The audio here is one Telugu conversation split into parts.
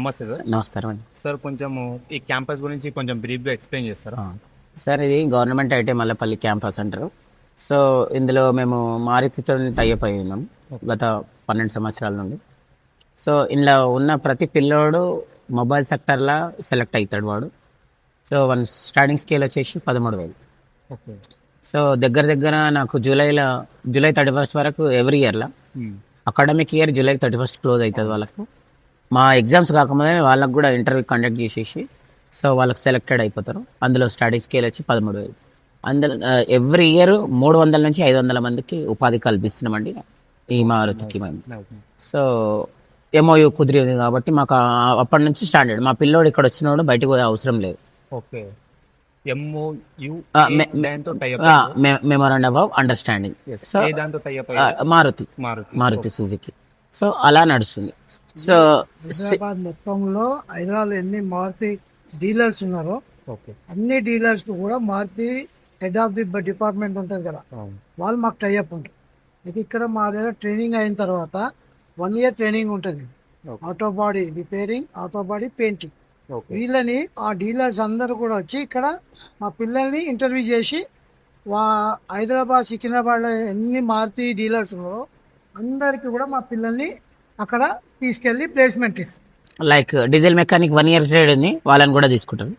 నమస్తే సార్. నమస్కారం అండి. సార్ కొంచెము ఈ క్యాంపస్ గురించి కొంచెం బ్రీఫ్గా ఎక్స్ప్లెయిన్ చేస్తారా? సార్ ఇది గవర్నమెంట్ ఐటీ మల్లపల్లి క్యాంపస్ అంటారు. సో ఇందులో మేము మారుతితో టైఅప్ అయి ఉన్నాం గత 12 సంవత్సరాల నుండి. సో ఇందులో ఉన్న ప్రతి పిల్లోడు మొబైల్ సెక్టర్లో సెలెక్ట్ అవుతాడు వాడు. సో వన్ స్టార్టింగ్ స్కేల్ వచ్చేసి 13,000. ఓకే. సో దగ్గర నాకు జూలై 31 వరకు ఎవ్రీ ఇయర్లో అకాడమిక్ ఇయర్ జూలై 31 క్లోజ్ అవుతుంది వాళ్ళకు. మా ఎగ్జామ్స్ కాకముందే వాళ్ళకు కూడా ఇంటర్వ్యూ కండక్ట్ చేసేసి సో వాళ్ళకి సెలెక్టెడ్ అయిపోతారు. అందులో స్టడీ స్కేల్ వచ్చి 13,000. అందులో ఎవ్రీ ఇయర్ 300 నుంచి 500 మందికి ఉపాధి కల్పిస్తున్నామండి ఈ మారుతికి మేము. సో ఎంఓయూ కుదిరింది కాబట్టి మాకు అప్పటి నుంచి స్టాండర్డ్. మా పిల్లోడు ఇక్కడ వచ్చినోడు బయటకు పోయే అవసరం లేదు. Okay. MoU memorandum of understanding. So దాంతో టైఅప్ మారుతి సుజుకి. సో అలా నడుస్తుంది. సో హైదరాబాద్ మొత్తంలో హైదరాబాద్ ఎన్ని మారుతి డీలర్స్ ఉన్నారో అన్ని డీలర్స్ కూడా Maruti head of the department ఉంటుంది కదా, వాళ్ళు మాకు టైఅప్ ఉంటుంది. అయితే ఇక్కడ మా దగ్గర ట్రైనింగ్ అయిన తర్వాత 1 year ట్రైనింగ్ ఉంటుంది. Auto body repairing, auto body painting. వీళ్ళని ఆ డీలర్స్ అందరూ కూడా వచ్చి ఇక్కడ మా పిల్లల్ని ఇంటర్వ్యూ చేసి హైదరాబాద్ సికింద్రాబాద్లో ఎన్ని మారుతి డీలర్స్ ఉన్నారో అందరికీ కూడా మా పిల్లల్ని అక్కడ తీసుకెళ్ళి ప్లేస్మెంట్ ఇస్తాం. Like diesel mechanic 1 year trade ఉంది, వాళ్ళని కూడా తీసుకుంటారు.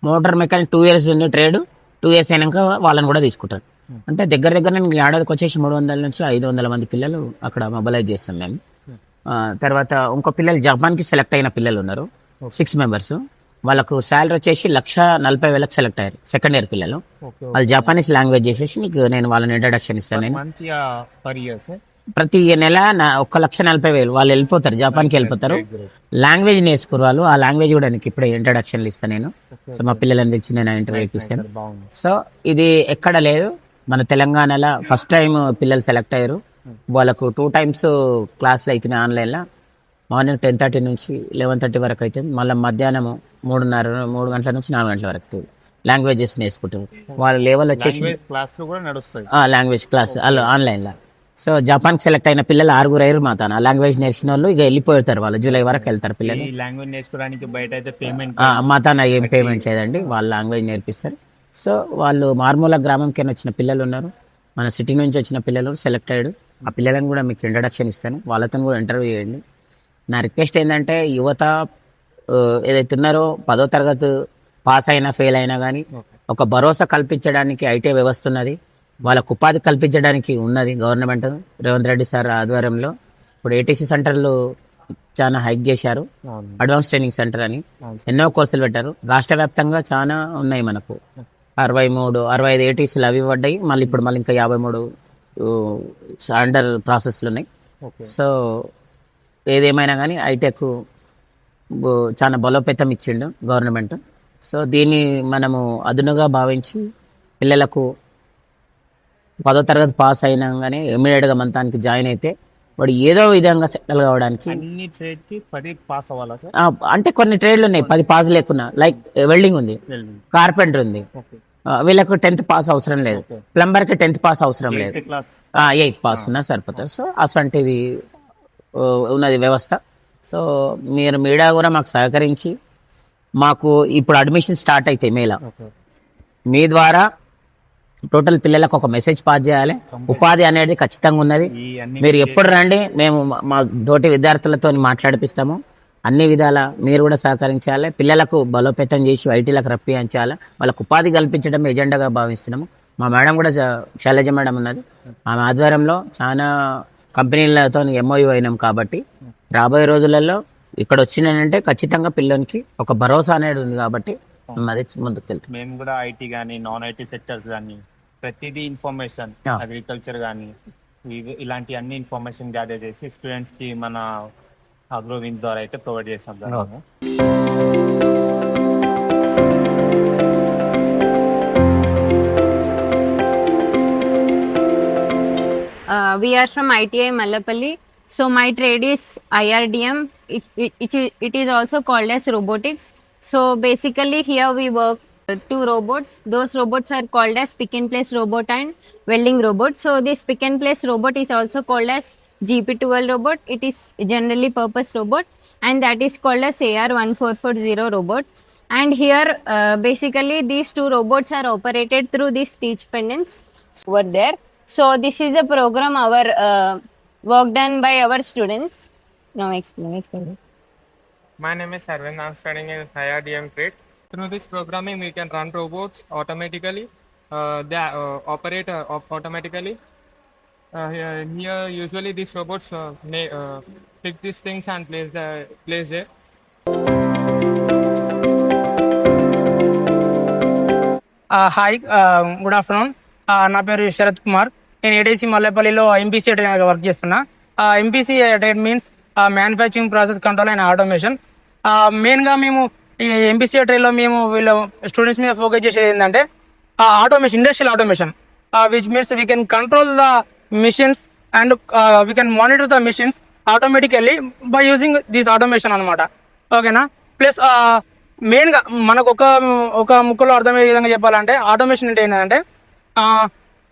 మోటార్ మెకానిక్ 2 years ఉంది ట్రేడ్, 2 years అయినాక వాళ్ళని కూడా తీసుకుంటారు. అంటే దగ్గర నేను ఏడాదికి వచ్చేసి 300 నుంచి 500 మంది పిల్లలు అక్కడ మొబైలైజ్ చేస్తాం మేము. తర్వాత ఇంకో పిల్లలు జపాన్కి సెలెక్ట్ అయిన పిల్లలు ఉన్నారు, 6 members. వాళ్ళకు శాలరీ వచ్చేసి 1,40,000 సెలెక్ట్ అయ్యారు. సెకండ్ ఇయర్ పిల్లలు. వాళ్ళు జపానీస్ లాంగ్వేజ్ చేసేసి నీకు నేను వాళ్ళని ఇంట్రడక్షన్ ఇస్తాను. నేను ప్రతి నెల 1,40,000 వాళ్ళు వెళ్ళిపోతారు, జపాన్కి వెళ్ళిపోతారు. లాంగ్వేజ్ నేర్చుకోరు వాళ్ళు. ఆ లాంగ్వేజ్ కూడా నీకు ఇప్పుడే ఇంట్రడక్షన్లు ఇస్తాను నేను. సో మా పిల్లలని తెచ్చి నేను ఇంటర్వ్యూ ఇస్తాను. సో ఇది ఎక్కడ లేదు, మన తెలంగాణలో ఫస్ట్ టైం పిల్లలు సెలెక్ట్ అయ్యారు. వాళ్ళకు 2 times క్లాసులు అవుతున్నాయి ఆన్లైన్లో. మార్నింగ్ 10:30 నుంచి 11:30 వరకు అవుతుంది. మళ్ళీ మధ్యాహ్నం 3 గంటల నుంచి 4 గంటల వరకు లాంగ్వేజెస్ నేర్చుకుంటారు. వాళ్ళ లెవెల్ వచ్చేసి లాంగ్వేజ్ క్లాస్ ఆన్లైన్లో. సో జపాన్కి సెలెక్ట్ అయిన పిల్లలు 6 అయ్యారు మా తన లాంగ్వేజ్ నేర్చిన వాళ్ళు. ఇక వెళ్ళిపోతారు వాళ్ళు, జూలై వరకు వెళ్తారు పిల్లలు. లాంగ్వేజ్ నేర్చుకోవడానికి బయట అయితే పేమెంట్ మా తన ఏం పేమెంట్ లేదండి, వాళ్ళు లాంగ్వేజ్ నేర్పిస్తారు. సో వాళ్ళు మారుమూల గ్రామంకి వచ్చిన పిల్లలు ఉన్నారు, మన సిటీ నుంచి వచ్చిన పిల్లలు సెలెక్ట్ అయ్యాడు. ఆ పిల్లలను కూడా మీకు ఇంట్రడక్షన్ ఇస్తాను, వాళ్ళతో కూడా ఇంటర్వ్యూ చేయండి. నా రిక్వెస్ట్ ఏంటంటే యువత ఏదైతే ఉన్నారో 10వ తరగతి పాస్ అయినా ఫెయిల్ అయినా కానీ ఒక భరోసా కల్పించడానికి ఐటీ వ్యవస్థ ఉన్నది, వాళ్ళకు ఉపాధి కల్పించడానికి ఉన్నది. గవర్నమెంట్ రేవంత్ రెడ్డి సార్ ఆధ్వర్యంలో ఇప్పుడు ఏటీసీ సెంటర్లు చాలా హైక్ చేశారు, అడ్వాన్స్ ట్రైనింగ్ సెంటర్ అని ఎన్నో కోర్సులు పెట్టారు. రాష్ట్ర వ్యాప్తంగా చాలా ఉన్నాయి మనకు. 65 ఏటీసీలు అవి పడ్డాయి. మళ్ళీ ఇంకా 53 అండర్ ప్రాసెస్లు ఉన్నాయి. సో ఏదేమైనా కానీ ఐటెక్ చాలా బలోపేతం ఇచ్చిండు గవర్నమెంట్. సో దీన్ని మనము అదునుగా భావించి పిల్లలకు 10వ తరగతి పాస్ అయినా కానీ ఇమీడియట్గా మంతానికి జాయిన్ అయితే వాడు ఏదో విధంగా సెటిల్ కావడానికి. అన్ని ట్రేడ్ కి 10 పాస్ అవ్వాలా సార్? అంటే కొన్ని ట్రేడ్లు ఉన్నాయి 10 పాస్ లేకున్నా. లైక్ వెల్డింగ్ ఉంది, కార్పెంటర్ ఉంది, వీళ్ళకు 10th పాస్ అవసరం లేదు. ప్లంబర్ కి 10th పాస్ అవసరం లేదు, 8th పాస్ ఉన్నా సరిపోతారు. సో అటువంటిది ఉన్నది వ్యవస్థ. సో మీరు మీడియా కూడా మాకు సహకరించి, మాకు ఇప్పుడు అడ్మిషన్ స్టార్ట్ అయితే మేలా, మీ ద్వారా టోటల్ పిల్లలకు ఒక మెసేజ్ పాస్ చేయాలి. ఉపాధి అనేది ఖచ్చితంగా ఉన్నది. మీరు ఎప్పుడు రండి, మేము మా తోటి విద్యార్థులతో మాట్లాడిపిస్తాము. అన్ని విధాల మీరు కూడా సహకరించాలి. పిల్లలకు బలోపేతం చేసి ఐటీలకు రప్పించాలి, వాళ్ళకు ఉపాధి కల్పించడం ఎజెండాగా భావిస్తున్నాము. మా మేడం కూడా శైలజ మేడం ఉన్నది, ఆమె ఆధ్వర్యంలో చాలా కంపెనీలతో ఎంఓయూ అయినాం. కాబట్టి రాబోయే రోజులలో ఇక్కడ వచ్చినానంటే ఖచ్చితంగా పిల్లలకి ఒక భరోసా అనేది ఉంది. కాబట్టి అది ముందుకు వెళ్తాం. మేము కూడా ఐటీ కానీ నాన్ ఐటీ సెక్టర్స్ కానీ ప్రతిదీ ఇన్ఫర్మేషన్, అగ్రికల్చర్ కానీ ఇలాంటి అన్ని ఇన్ఫర్మేషన్ గ్యాదర్ చేసి స్టూడెంట్స్ కి మన అగ్రో విన్స్ ద్వారా అయితే ప్రొవైడ్ చేస్తాం. We are from ITI Mallapalli. So my trade is IRDM. It is also called as robotics. So basically here we work 2 robots. Those robots are called as pick and place robot and welding robot. So this pick and place robot is also called as GP12 robot. It is generally purpose robot. and that is called as AR1440 robot. And here, basically, these two robots are operated through these teach pendants over there. So this is a program work done by our students. Now explain. My name is Arvind. I'm studying in IRDM trade. Through this programming, we can run robots automatically. They operate automatically. Here, usually these robots pick these things and place there. Hi good afternoon. నా పేరు శరత్ కుమార్. నేను ఏడీసీ మల్లెపల్లిలో ఎంపీసీ ట్రైనర్గా వర్క్ చేస్తున్నా. MPC trade means manufacturing process control and automation. మెయిన్గా మేము ఈ ఎంపీసీ ట్రైడ్లో మేము వీళ్ళ స్టూడెంట్స్ మీద ఫోకస్ చేసేది ఏంటంటే automation, industrial automation, which means we can control the machines and we can monitor the machines automatically by using this automation అనమాట. ఓకేనా? ప్లస్ మెయిన్గా మనకు ఒక ముక్కలో అర్థమయ్యే విధంగా చెప్పాలంటే ఆటోమేషన్ అంటే ఏంటంటే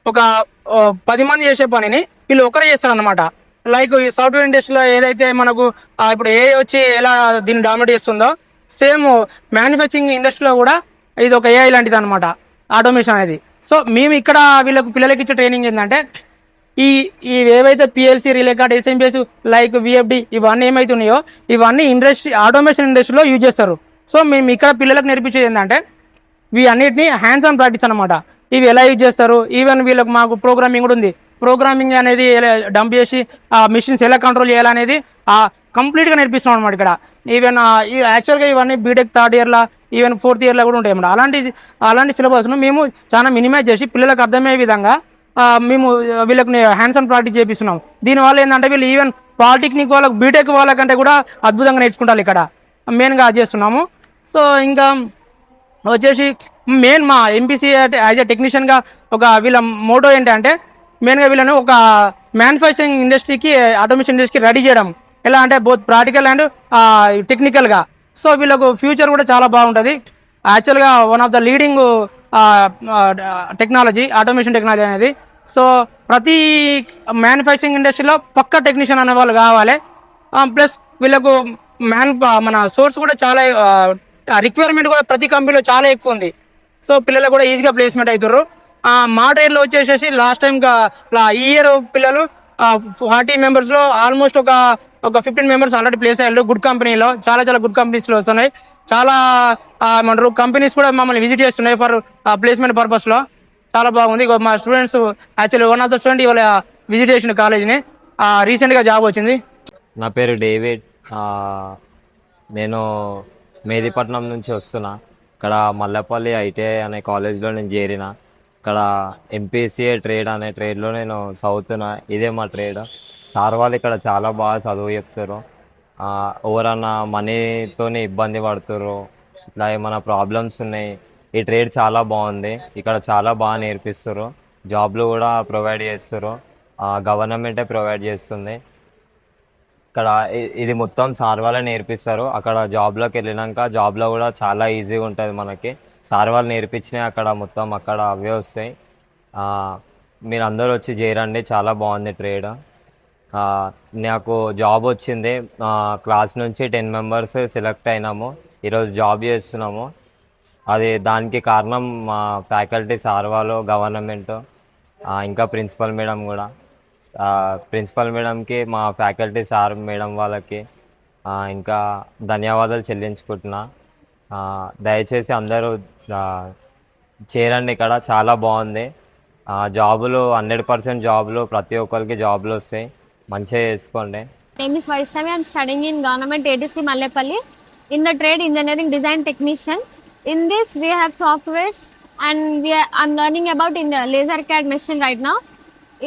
ఒక 10 మంది చేసే పనిని వీళ్ళు ఒకరే చేస్తారు అనమాట. లైక్ ఈ సాఫ్ట్వేర్ ఇండస్ట్రీలో ఏదైతే మనకు ఇప్పుడు ఏ వచ్చి ఎలా దీన్ని డామినేట్ చేస్తుందో, సేమ్ మ్యానుఫ్యాక్చరింగ్ ఇండస్ట్రీలో కూడా ఇది ఒక ఏఐ లాంటిది అనమాట ఆటోమేషన్ అనేది. సో మేము ఇక్కడ పిల్లలకి ఇచ్చే ట్రైనింగ్ ఏంటంటే ఈ ఏవైతే PLC, relay card, SMPS, like VFD ఇవన్నీ ఏమైతున్నాయో ఇవన్నీ ఆటోమేషన్ ఇండస్ట్రీలో యూజ్ చేస్తారు. సో మేము ఇక్కడ పిల్లలకు నేర్పించేది ఏంటంటే ఇవి అన్నిటిని హ్యాండ్స్ ఆన్ ప్రాక్టీస్ అనమాట. ఇవి ఎలా యూజ్ చేస్తారు, ఈవెన్ వీళ్ళకి మాకు ప్రోగ్రామింగ్ కూడా ఉంది. ప్రోగ్రామింగ్ అనేది డంప్ చేసి ఆ మిషన్స్ ఎలా కంట్రోల్ చేయాలనేది కంప్లీట్గా నేర్పిస్తున్నాం అనమాట ఇక్కడ. ఈవెన్ యాక్చువల్గా ఇవన్నీ బీటెక్ 3rd ఇయర్లో, ఈవెన్ 4th ఇయర్లో కూడా ఉంటాయి అన్నమాట. అలాంటి సిలబస్ను మేము చాలా మినిమైజ్ చేసి పిల్లలకు అర్థమయ్యే విధంగా మేము వీళ్ళకి హ్యాండ్స్ ఆన్ ప్రాక్టీస్ చేపిస్తున్నాం. దీనివల్ల ఏంటంటే వీళ్ళు ఈవెన్ పాలిటెక్నిక్ వాళ్ళకి, బీటెక్ వాళ్ళకంటే కూడా అద్భుతంగా నేర్చుకుంటారు ఇక్కడ. మెయిన్గా చేస్తున్నాము. సో ఇంకా వచ్చేసి మెయిన్ మా ఎంపీసీ యాజ్ ఎ టెక్నీషియన్గా వీళ్ళ మోటో ఏంటంటే మెయిన్గా వీళ్ళని ఒక మ్యానుఫ్యాక్చరింగ్ ఇండస్ట్రీకి, ఆటోమేషన్ ఇండస్ట్రీకి రెడీ చేయడం. ఎలా అంటే బోత్ ప్రాక్టికల్ అండ్ టెక్నికల్గా. సో వీళ్ళకు ఫ్యూచర్ కూడా చాలా బాగుంటుంది. యాక్చువల్గా one of the leading technology automation technology అనేది. సో ప్రతి మ్యానుఫ్యాక్చరింగ్ ఇండస్ట్రీలో పక్కా టెక్నీషియన్ అనే వాళ్ళు కావాలి. ప్లస్ వీళ్ళకు మన సోర్స్ కూడా చాలా రిక్వైర్మెంట్ కూడా ప్రతి కంపెనీలో చాలా ఎక్కువ ఉంది. సో పిల్లలు కూడా ఈజీగా ప్లేస్మెంట్ అవుతారు. మా టైర్లో వచ్చేసేసి లాస్ట్ టైం ఈ ఇయర్ పిల్లలు 40 మెంబర్స్లో ఆల్మోస్ట్ ఒక 15 మెంబర్స్ ఆల్రెడీ ప్లేస్ అయ్యారు గుడ్ కంపెనీలో. చాలా గుడ్ కంపెనీస్లో వస్తున్నాయి. చాలా ఏమంటారు కంపెనీస్ కూడా మమ్మల్ని విజిట్ చేస్తున్నాయి ఫర్ ప్లేస్మెంట్ పర్పస్లో. చాలా బాగుంది. మా students actually one of the student ఇవాళ విజిట్ చేసిన కాలేజీని, రీసెంట్గా జాబ్ వచ్చింది. నా పేరు డేవిడ్. నేను మేదీపట్నం నుంచి వస్తున్నా. ఇక్కడ మల్లెపల్లి ఐటీఐ అనే కాలేజ్లో నేను చేరిన. ఇక్కడ ఎంపీసీఏ ట్రేడ్ అనే ట్రేడ్లో నేను చదువుతున్నా. ఇదే మా ట్రేడ్. సార్ వాళ్ళు ఇక్కడ చాలా బాగా చదువు చెప్తారు. ఎవరన్నా మనీతో ఇబ్బంది పడుతుర్రు, ఇట్లా ఏమైనా ప్రాబ్లమ్స్ ఉన్నాయి, ఈ ట్రేడ్ చాలా బాగుంది. ఇక్కడ చాలా బాగా నేర్పిస్తారు. జాబ్లు కూడా ప్రొవైడ్ చేస్తారు. గవర్నమెంటే ప్రొవైడ్ చేస్తుంది. ఇక్కడ ఇది మొత్తం సార్ వాళ్ళే నేర్పిస్తారు. అక్కడ జాబ్లోకి వెళ్ళినాక జాబ్లో కూడా చాలా ఈజీగా ఉంటుంది మనకి. సార్ వాళ్ళు నేర్పించినవి అక్కడ మొత్తం అక్కడ అవే వస్తాయి. మీరు అందరూ వచ్చి చేరండి, చాలా బాగుంది ట్రేడ్. నాకు జాబ్ వచ్చింది. క్లాస్ నుంచి 10 మెంబర్స్ సెలెక్ట్ అయినాము. ఈరోజు జాబ్ చేస్తున్నాము. దానికి కారణం మా ఫ్యాకల్టీ సార్ వాళ్ళు, గవర్నమెంట్, ఇంకా ప్రిన్సిపల్ మేడం కూడా. ప్రిన్సిపల్ మేడంకి, మా ఫ్యాకల్టీ సార్ మేడం వాళ్ళకి ఇంకా ధన్యవాదాలు చెల్లించుకుంటున్నా. దయచేసి అందరూ చేరండి. ఇక్కడ చాలా బాగుంది. జాబులు 100% జాబులు, ప్రతి ఒక్కరికి జాబులు వస్తాయి. మంచిగా చేసుకోండి. Name is Vaishnavi. I'm studying in Government ADC Mallepalli in the trade engineering design technician. In this we have softwares and I'm learning about in the laser CAD machine right now.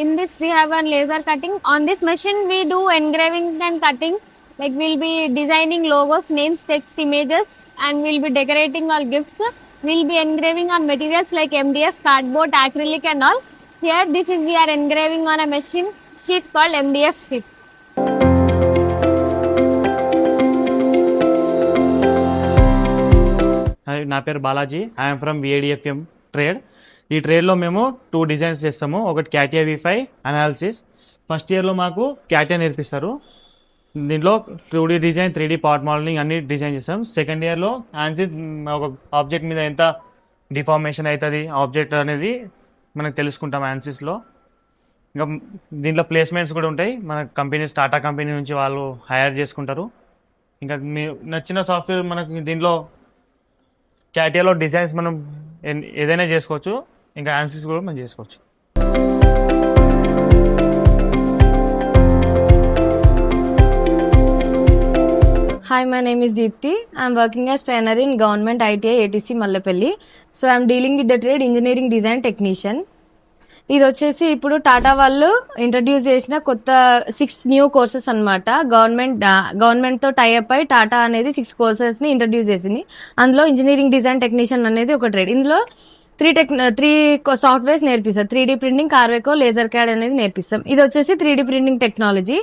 In this we have a laser cutting. On this machine we do engraving and cutting. Like we'll be designing logos, names, text, images, and we'll be decorating our gifts. We'll be engraving on materials like MDF, cardboard, acrylic and all. Here we are engraving on a machine sheet called MDF sheet. Hi, నా పేరు బాలాజీ. ఐఎమ్ ఫ్రమ్ విఏడిఎఫ్ఎం ట్రేడ్. ఈ ట్రేడ్లో మేము 2 డిజైన్స్ చేస్తాము. ఒకటి క్యాటియా V5 అనాలిసిస్. ఫస్ట్ ఇయర్లో మాకు క్యాటియా నేర్పిస్తారు. దీంట్లో 2D design, 3D part modelling అన్ని డిజైన్ చేస్తాం. సెకండ్ ఇయర్లో యాన్సిస్ ఒక ఆబ్జెక్ట్ మీద ఎంత డిఫార్మేషన్ అవుతుంది ఆబ్జెక్ట్ అనేది మనకు తెలుసుకుంటాం యాన్సిస్లో. ఇంకా దీంట్లో ప్లేస్మెంట్స్ కూడా ఉంటాయి. మన కంపెనీస్ టాటా కంపెనీ నుంచి వాళ్ళు హైర్ చేసుకుంటారు. ఇంకా మీ నచ్చిన సాఫ్ట్వేర్ మనకి దీంట్లో క్యాటియాలో డిజైన్స్ మనం ఏదైనా చేసుకోవచ్చు. ఇంకా యాన్సిస్ కూడా మనం చేసుకోవచ్చు. Hi, my name is Deepthi. I'm working as trainer in Government ITI ATC Mallepalli. So I'm dealing with the trade engineering design technician. ఇది వచ్చేసి ఇప్పుడు టాటా వాళ్ళు ఇంట్రడ్యూస్ చేసిన కొత్త 6 న్యూ కోర్సెస్ అనమాట. గవర్నమెంట్తో టైఅప్ అయి టాటా అనేది 6 కోర్సెస్ని ఇంట్రడ్యూస్ చేసింది. అందులో ఇంజనీరింగ్ డిజైన్ టెక్నీషియన్ అనేది ఒక ట్రేడ్. ఇందులో 3 సాఫ్ట్వేర్స్ నేర్పిస్తారు. 3D ప్రింటింగ్, కార్వేకో, లేజర్ క్యాడ్ అనేది నేర్పిస్తాం. ఇది వచ్చేసి 3D ప్రింటింగ్ టెక్నాలజీ.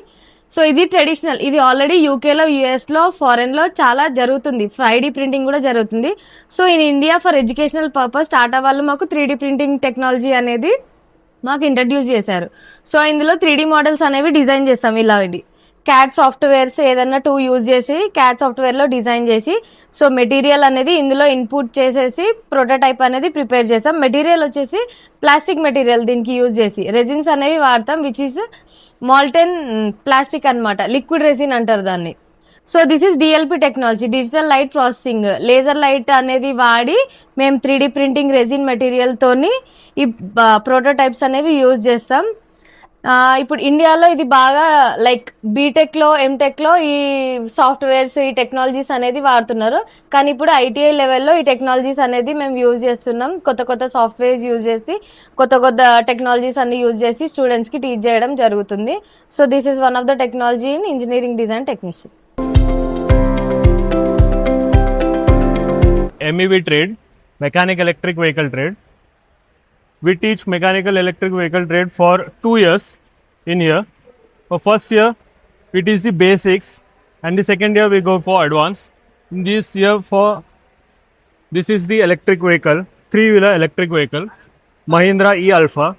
సో ఇది ట్రెడిషనల్. ఇది ఆల్రెడీ యూకేలో, యుఎస్లో, ఫారెన్లో చాలా జరుగుతుంది. 5D ప్రింటింగ్ కూడా జరుగుతుంది. So in India for educational purpose Tata వాళ్ళు మాకు 3D ప్రింటింగ్ టెక్నాలజీ అనేది మాకు ఇంట్రడ్యూస్ చేశారు. సో ఇందులో 3D మోడల్స్ అనేవి డిజైన్ చేస్తాం. ఇలా ఇది క్యాడ్ సాఫ్ట్వేర్స్ ఏదన్నా 2 యూజ్ చేసి క్యాడ్ సాఫ్ట్వేర్లో డిజైన్ చేసి, సో మెటీరియల్ అనేది ఇందులో ఇన్పుట్ చేసేసి ప్రోటోటైప్ అనేది ప్రిపేర్ చేస్తాం. మెటీరియల్ వచ్చేసి ప్లాస్టిక్ మెటీరియల్ దీనికి యూజ్ చేసి రెజిన్స్ అనేవి వాడతాం, విచ్ ఈస్ మాల్టెన్ ప్లాస్టిక్ అన్నమాట. లిక్విడ్ రెజిన్ అంటారు దాన్ని. So this is DLP technology, digital light processing. Laser light అనేది వాడి మేము 3D ప్రింటింగ్ రెజిన్ మెటీరియల్తోని ఈ ప్రోటోటైప్స్ అనేవి యూజ్ చేస్తాం. ఇప్పుడు ఇండియాలో ఇది బాగా లైక్ బీటెక్లో, ఎంటెక్లో ఈ సాఫ్ట్వేర్స్, ఈ టెక్నాలజీస్ అనేది వాడుతున్నారు. కానీ ఇప్పుడు ఐటీఐ లెవెల్లో ఈ టెక్నాలజీస్ అనేది మేము యూజ్ చేస్తున్నాం. కొత్త సాఫ్ట్వేర్స్ యూజ్ చేసి కొత్త టెక్నాలజీస్ అన్ని యూజ్ చేసి స్టూడెంట్స్కి టీచ్ చేయడం జరుగుతుంది. So this is one of the technology in engineering design technician. MEV trade, mechanic electric vehicle trade. We teach mechanical electric vehicle trade for 2 years in here. For first year, we teach the basics, and the second year we go for advanced. In this year, this is the electric vehicle, 3-wheeler electric vehicle, Mahindra E Alpha,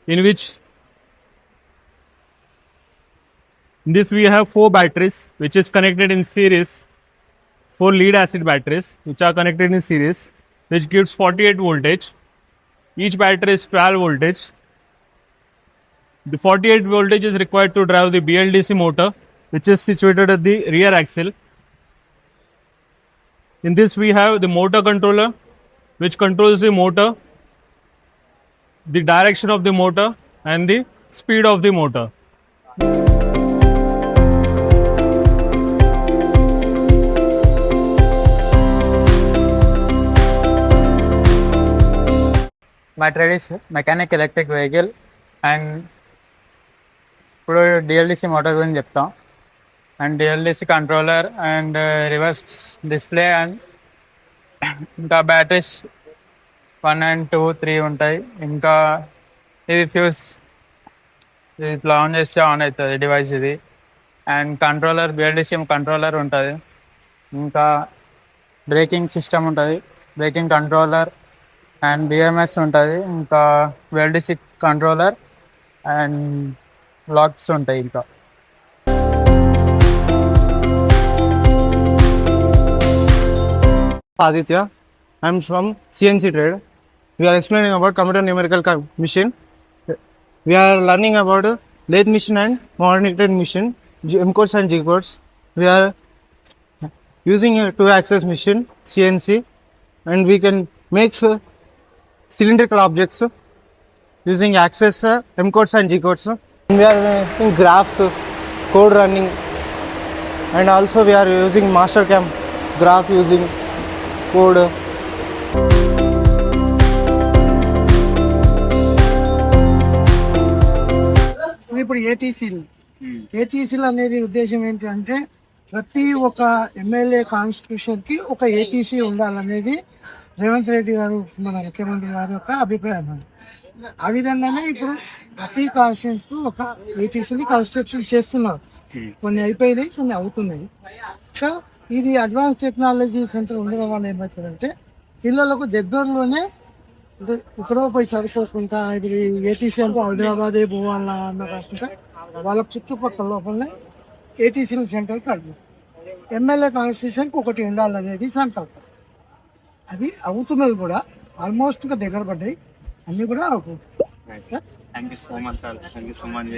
in which this we have 4 batteries, which is connected in series. 4 lead acid batteries which are connected in series, which gives 48 voltage. Each battery is 12 voltage. The 48 voltage is required to drive the BLDC motor, which is situated at the rear axle. In this we have the motor controller, which controls the motor, the direction of the motor and the speed of the motor. My trade is mechanic electric vehicle and ఇప్పుడు డిఎల్డిసి మోటార్ గురించి చెప్తాం. And BLDC controller and reverse display and ఇంకా బ్యాటరీస్ 1 and 2, 3 ఉంటాయి. ఇంకా ఇది ఫ్యూజ్, ఇది ఇట్లా ఆన్ చేస్తే ఆన్ అవుతుంది డివైస్ ఇది. అండ్ కంట్రోలర్, బిఎల్డిసి కంట్రోలర్ ఉంటుంది. ఇంకా బ్రేకింగ్ సిస్టమ్ ఉంటుంది, బ్రేకింగ్ కంట్రోలర్ అండ్ బిఎంఎస్ ఉంటుంది. ఇంకా బిఎల్డిసి కంట్రోలర్ అండ్ లాక్స్ ఉంటాయి. ఇంకా Aditya, I'm from CNC trade. We are explaining about computer numerical machine. We are learning about lathe machine and modern machine, M codes and G codes. We are using a 2-axis machine CNC, and we can make cylindrical objects using axis, M codes and G codes. We are in graphs, code running, and also we are using Mastercam graph using code. ఇప్పుడు ఏటీసీలు అనేది ఉద్దేశం ఏంటంటే ప్రతి ఒక్క ఎమ్మెల్యే కాన్స్టిట్యూషన్ కి ఒక ఏటీసీ ఉండాలనేది రేవంత్ రెడ్డి గారు, మన ముఖ్యమంత్రి గారి యొక్క అభిప్రాయం. ఆ విధంగానే ఇప్పుడు ప్రతి కాన్స్టిట్యూన్స్ కు ఒక ఏటీసీని కన్స్ట్రక్షన్ చేస్తున్నారు. కొన్ని అయిపోయినాయి, కొన్ని అవుతున్నాయి. సో ఇది అడ్వాన్స్ టెక్నాలజీ సెంటర్ ఉండడం వల్ల ఏమవుతుందంటే పిల్లలకు దగ్గరలోనే ఎక్కడో పోయి చదువుకోకుండా ఇప్పుడు ఏటీసీ అంటే హైదరాబాదే పోవాలన్నా అన్న కాకుండా వాళ్ళ చుట్టుపక్కల లోపలనే ఏటీసీ సెంటర్కి అడిగాం. ఎమ్మెల్యే కాన్స్టిట్యూషన్కి ఒకటి ఉండాలనేది సంకల్పం. అది అవుతున్నది కూడా, ఆల్మోస్ట్గా దగ్గర పడ్డాయి, అన్నీ కూడా అవుతుంది. Thank you so much sir, thank you so much.